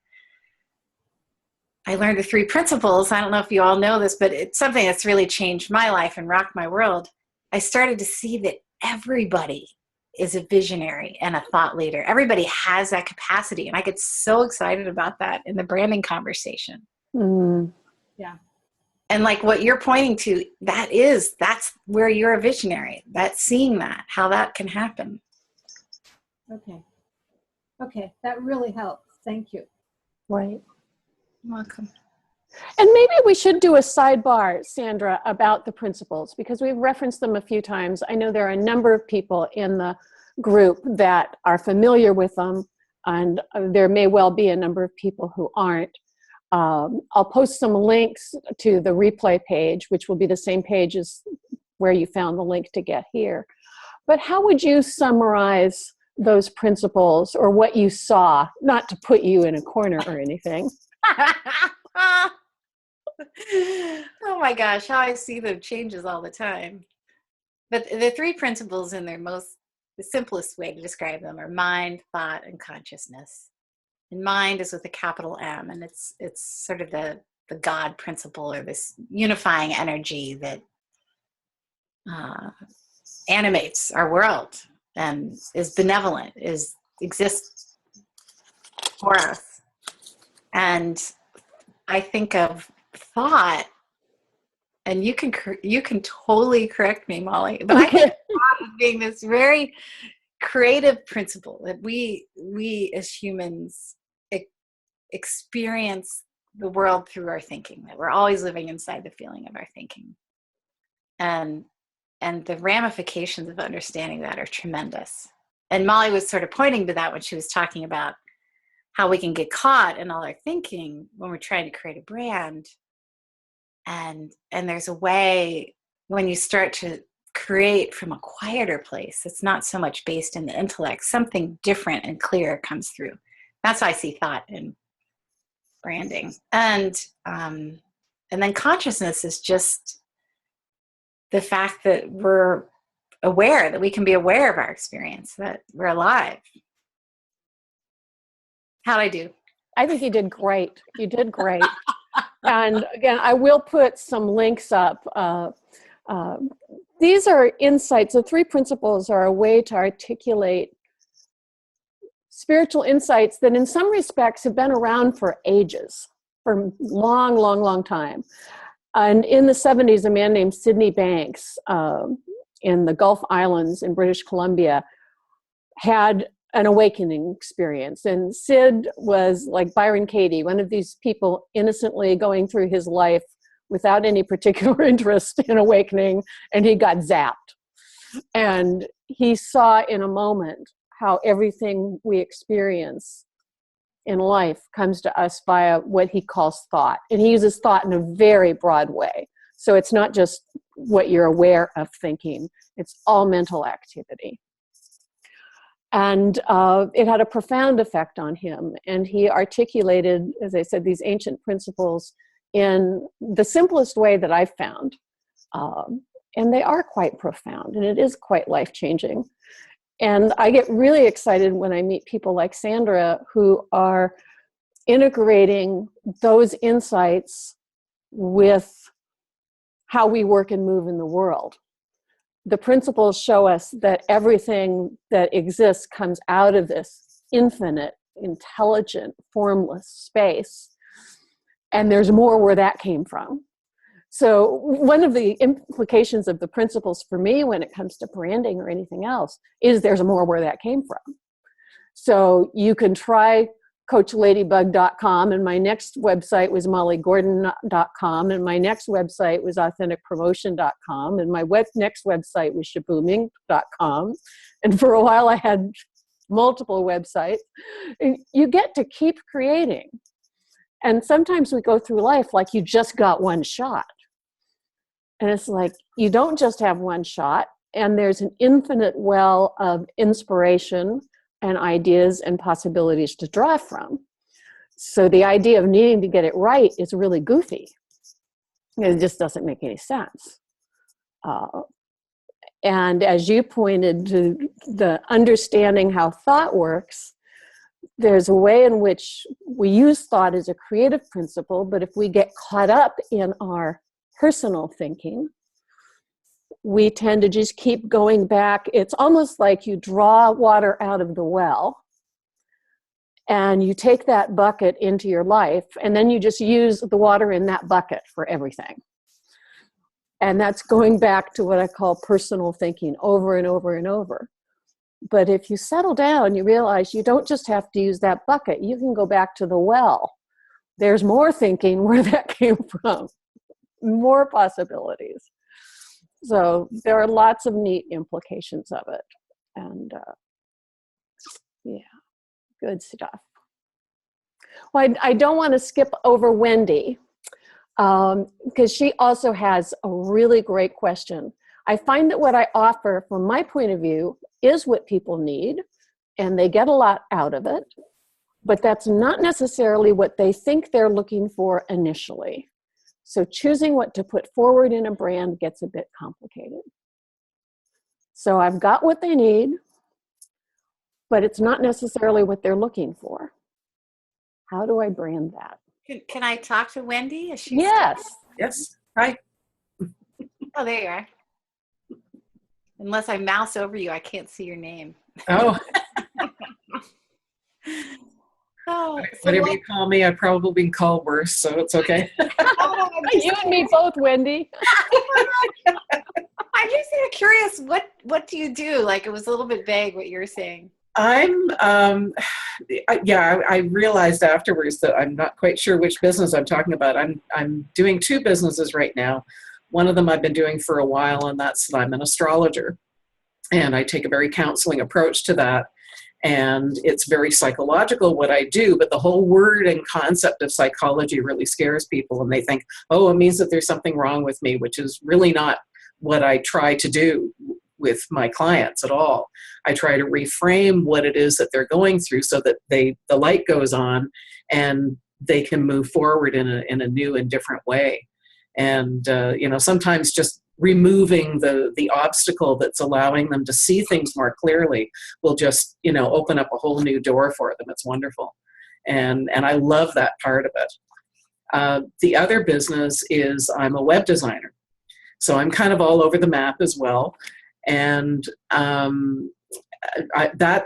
I learned the 3 principles, I don't know if you all know this, but it's something that's really changed my life and rocked my world. I started to see that everybody is a visionary and a thought leader. Everybody has that capacity. And I get so excited about that in the branding conversation. Yeah. And like what you're pointing to, that's where you're a visionary. That's seeing that, how that can happen. Okay. Okay. That really helps. Thank you. Right. You're welcome. And maybe we should do a sidebar, Sandra, about the principles, because we've referenced them a few times. I know there are a number of people in the group that are familiar with them, and there may well be a number of people who aren't. I'll post some links to the replay page, which will be the same page as where you found the link to get here. But how would you summarize those principles or what you saw, not to put you in a corner or anything? Oh my gosh, how I see them changes all the time. But the 3 principles in the simplest way to describe them are mind, thought, and consciousness. And mind is with a capital M, and it's sort of the God principle, or this unifying energy that animates our world and is benevolent, exists for us. And I think of thought, and you can totally correct me, Molly, but I think of thought as being this very creative principle that we as humans experience the world through our thinking, that we're always living inside the feeling of our thinking. And the ramifications of understanding that are tremendous. And Molly was sort of pointing to that when she was talking about how we can get caught in all our thinking when we're trying to create a brand. And there's a way when you start to create from a quieter place, it's not so much based in the intellect, something different and clear comes through. That's how I see thought in branding. And then consciousness is just the fact that we're aware, that we can be aware of our experience, that we're alive. How'd I do? I think you did great. You did great. And again, I will put some links up. These are insights. The 3 principles are a way to articulate spiritual insights that in some respects have been around for ages, for long, long, long time. And in the 70s, a man named Sydney Banks in the Gulf Islands in British Columbia had an awakening experience. And Sid was like Byron Katie, one of these people innocently going through his life without any particular interest in awakening, and he got zapped. And he saw in a moment how everything we experience in life comes to us via what he calls thought. And he uses thought in a very broad way. So it's not just what you're aware of thinking, it's all mental activity. And it had a profound effect on him. And he articulated, as I said, these ancient principles in the simplest way that I've found. And they are quite profound, and it is quite life-changing. And I get really excited when I meet people like Sandra who are integrating those insights with how we work and move in the world. The principles show us that everything that exists comes out of this infinite, intelligent, formless space. And there's more where that came from. So one of the implications of the principles for me when it comes to branding or anything else is there's more where that came from. So you can try coachladybug.com, and my next website was mollygordon.com, and my next website was authenticpromotion.com, and my next website was shabooming.com. And for a while I had multiple websites. And you get to keep creating. And sometimes we go through life like you just got one shot. And it's like, you don't just have one shot, and there's an infinite well of inspiration and ideas and possibilities to draw from. So the idea of needing to get it right is really goofy. It just doesn't make any sense. And as you pointed to the understanding how thought works, there's a way in which we use thought as a creative principle, but if we get caught up in our personal thinking, we tend to just keep going back. It's almost like you draw water out of the well and you take that bucket into your life, and then you just use the water in that bucket for everything. And that's going back to what I call personal thinking over and over and over. But if you settle down, you realize you don't just have to use that bucket. You can go back to the well. There's more thinking where that came from, more possibilities. So there are lots of neat implications of it. And yeah, good stuff. Well, I don't want to skip over Wendy because she also has a really great question. I find that what I offer from my point of view is what people need, and they get a lot out of it, but that's not necessarily what they think they're looking for initially. So choosing what to put forward in a brand gets a bit complicated. So I've got what they need, but it's not necessarily what they're looking for. How do I brand that? Can I talk to Wendy? Is she Yes. Yes. Hi. Oh, there you are. Unless I mouse over you, I can't see your name. Oh, Oh, so whatever you call me, I've probably been called worse, so it's okay. You and me both, Wendy. I'm just curious, what do you do? Like, it was a little bit vague what you were saying. I realized afterwards that I'm not quite sure which business I'm talking about. I'm doing 2 businesses right now. One of them I've been doing for a while, and that's that I'm an astrologer. And I take a very counseling approach to that. And it's very psychological what I do, but the whole word and concept of psychology really scares people. And they think, oh, it means that there's something wrong with me, which is really not what I try to do with my clients at all. I try to reframe what it is that they're going through so that the light goes on and they can move forward in a new and different way. And, sometimes just removing the obstacle that's allowing them to see things more clearly will just, open up a whole new door for them. It's wonderful. And I love that part of it. The other business is I'm a web designer. So I'm kind of all over the map as well. And that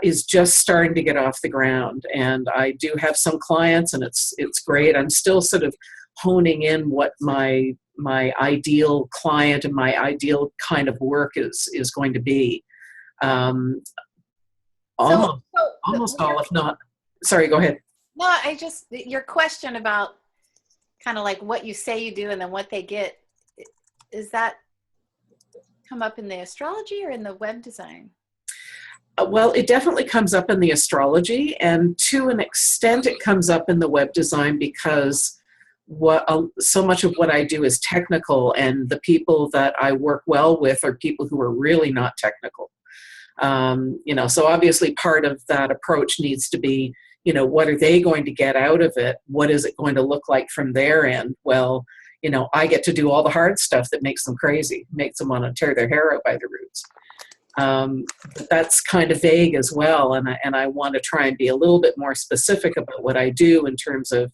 is just starting to get off the ground. And I do have some clients, and it's great. I'm still sort of honing in what my ideal client and my ideal kind of work is going to be. Almost all, if not. Sorry, go ahead. No, your question about kind of like what you say you do and then what they get, is that come up in the astrology or in the web design? Well, it definitely comes up in the astrology, and to an extent it comes up in the web design because so much of what I do is technical, and the people that I work well with are people who are really not technical. So obviously part of that approach needs to be, what are they going to get out of it? What is it going to look like from their end? Well, I get to do all the hard stuff that makes them crazy, makes them want to tear their hair out by the roots. But that's kind of vague as well, and I want to try and be a little bit more specific about what I do in terms of,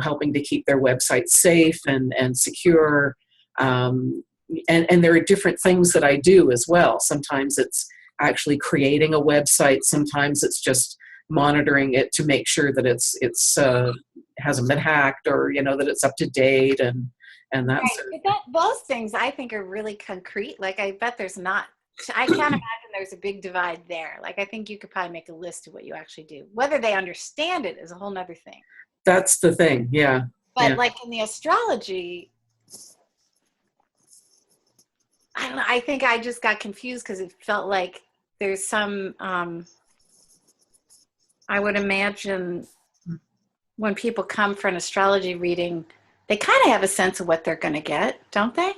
helping to keep their website safe and secure. And there are different things that I do as well. Sometimes it's actually creating a website. Sometimes it's just monitoring it to make sure that it's hasn't been hacked, or that it's up to date, and that right. sort of But those things I think are really concrete. Like I bet I can't imagine there's a big divide there. Like I think you could probably make a list of what you actually do. Whether they understand it is a whole nother thing. That's the thing, yeah. But yeah. like in the astrology, I don't know, I think I just got confused because it felt like there's some, I would imagine when people come for an astrology reading, they kind of have a sense of what they're going to get, don't they?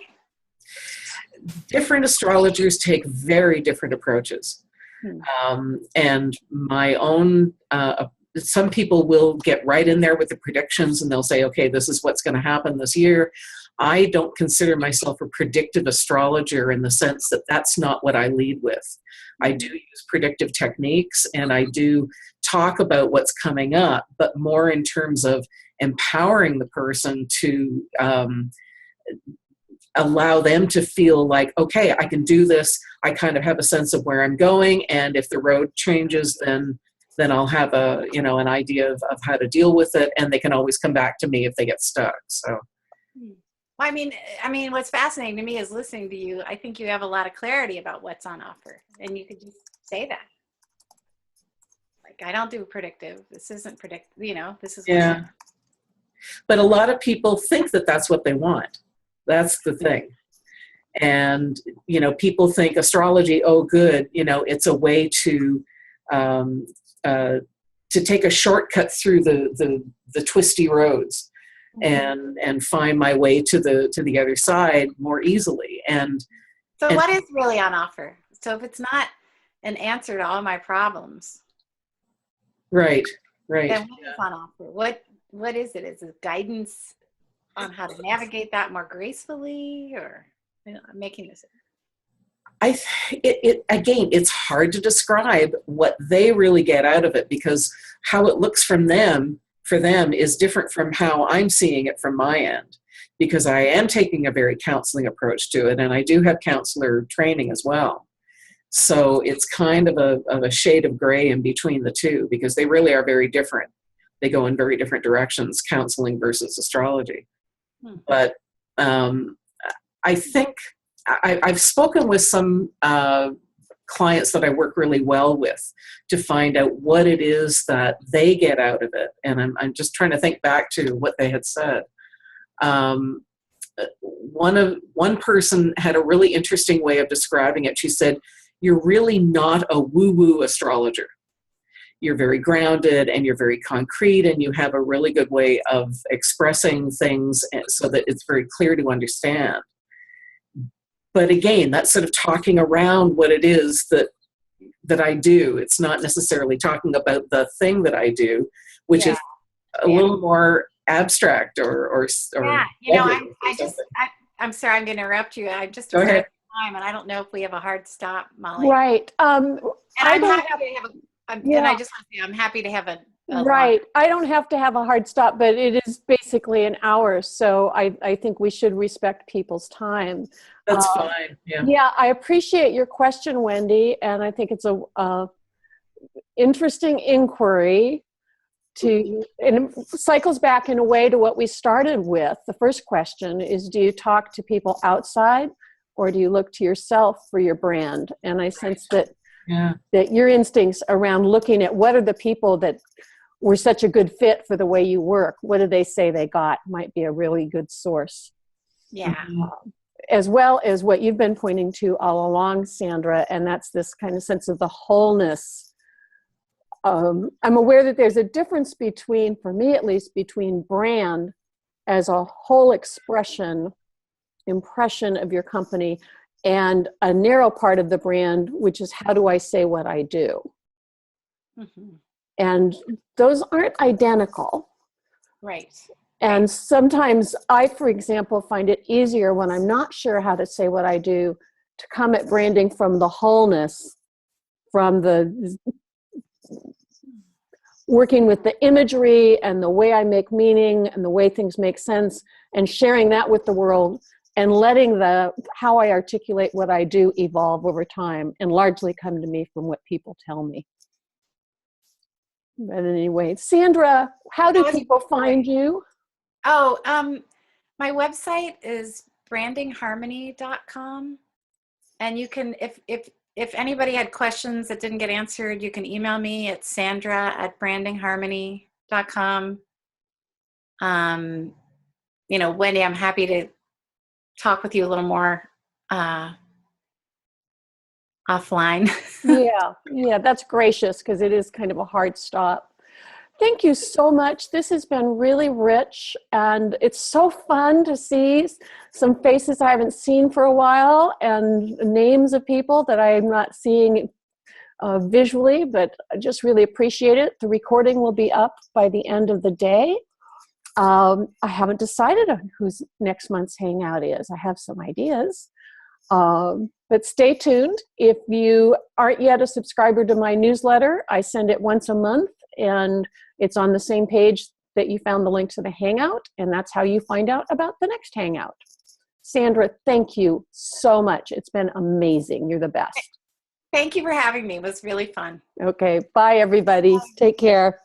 Different astrologers take very different approaches. And my own, some people will get right in there with the predictions, and they'll say, okay, this is what's going to happen this year. I don't consider myself a predictive astrologer in the sense that that's not what I lead with. I do use predictive techniques, and I do talk about what's coming up, but more in terms of empowering the person to allow them to feel like, okay, I can do this. I kind of have a sense of where I'm going, and if the road changes, then I'll have an idea of how to deal with it, and they can always come back to me if they get stuck. So. Well, I mean, what's fascinating to me is listening to you. I think you have a lot of clarity about what's on offer, and you could just say that. Like, I don't do predictive. This isn't predictive. This is. Yeah. But a lot of people think that that's what they want. That's the thing. And, people think astrology, oh, good, it's a way to take a shortcut through the twisty roads and find my way to the other side more easily. So what is really on offer? So if it's not an answer to all my problems. Right. Then what is on offer? What is it? Is it guidance on how to navigate that more gracefully, or I'm making this? Again, it's hard to describe what they really get out of it, because how it looks for them is different from how I'm seeing it from my end, because I am taking a very counseling approach to it, and I do have counselor training as well. So it's kind of a shade of gray in between the two, because they really are very different. They go in very different directions, counseling versus astrology. But I think I've spoken with some clients that I work really well with to find out what it is that they get out of it. And I'm just trying to think back to what they had said. One person had a really interesting way of describing it. She said, "You're really not a woo-woo astrologer. You're very grounded, and you're very concrete, and you have a really good way of expressing things so that it's very clear to understand." But again, that's sort of talking around what it is that I do. It's not necessarily talking about the thing that I do, which is a little more abstract or I'm sorry, I'm going to interrupt you. I just Go ahead. time, and I don't know if we have a hard stop, Molly. Right. And I I'm don't happy have, to have yeah. and I just want to say I'm happy to have Right. I don't have to have a hard stop, but it is basically an hour. So I think we should respect people's time. That's fine. Yeah. Yeah, I appreciate your question, Wendy. And I think it's a interesting inquiry and it cycles back in a way to what we started with. The first question is, do you talk to people outside or do you look to yourself for your brand? And I sense that your instincts around looking at what are the people that were such a good fit for the way you work, what did they say they got, might be a really good source. Yeah. As well as what you've been pointing to all along, Sandra, and that's this kind of sense of the wholeness. I'm aware that there's a difference between, for me at least, between brand as a whole impression of your company and a narrow part of the brand, which is how do I say what I do? Mm-hmm. And those aren't identical. Right. And sometimes I, for example, find it easier when I'm not sure how to say what I do to come at branding from the wholeness, from the working with the imagery and the way I make meaning and the way things make sense and sharing that with the world and letting how I articulate what I do evolve over time and largely come to me from what people tell me. But anyway, Sandra, how do people find you? Oh, my website is brandingharmony.com. And you can, if anybody had questions that didn't get answered, you can email me at sandra@brandingharmony.com. Wendy, I'm happy to talk with you a little more offline. Yeah, that's gracious because it is kind of a hard stop. Thank you so much. This has been really rich, and it's so fun to see some faces I haven't seen for a while and names of people that I'm not seeing visually, but I just really appreciate it. The recording will be up by the end of the day. I haven't decided on who's next month's Hangout is. I have some ideas. But stay tuned. If you aren't yet a subscriber to my newsletter, I send it once a month, and it's on the same page that you found the link to the Hangout, and that's how you find out about the next Hangout. Sandra, thank you so much. It's been amazing. You're the best. Thank you for having me. It was really fun. Okay, bye everybody. Take care.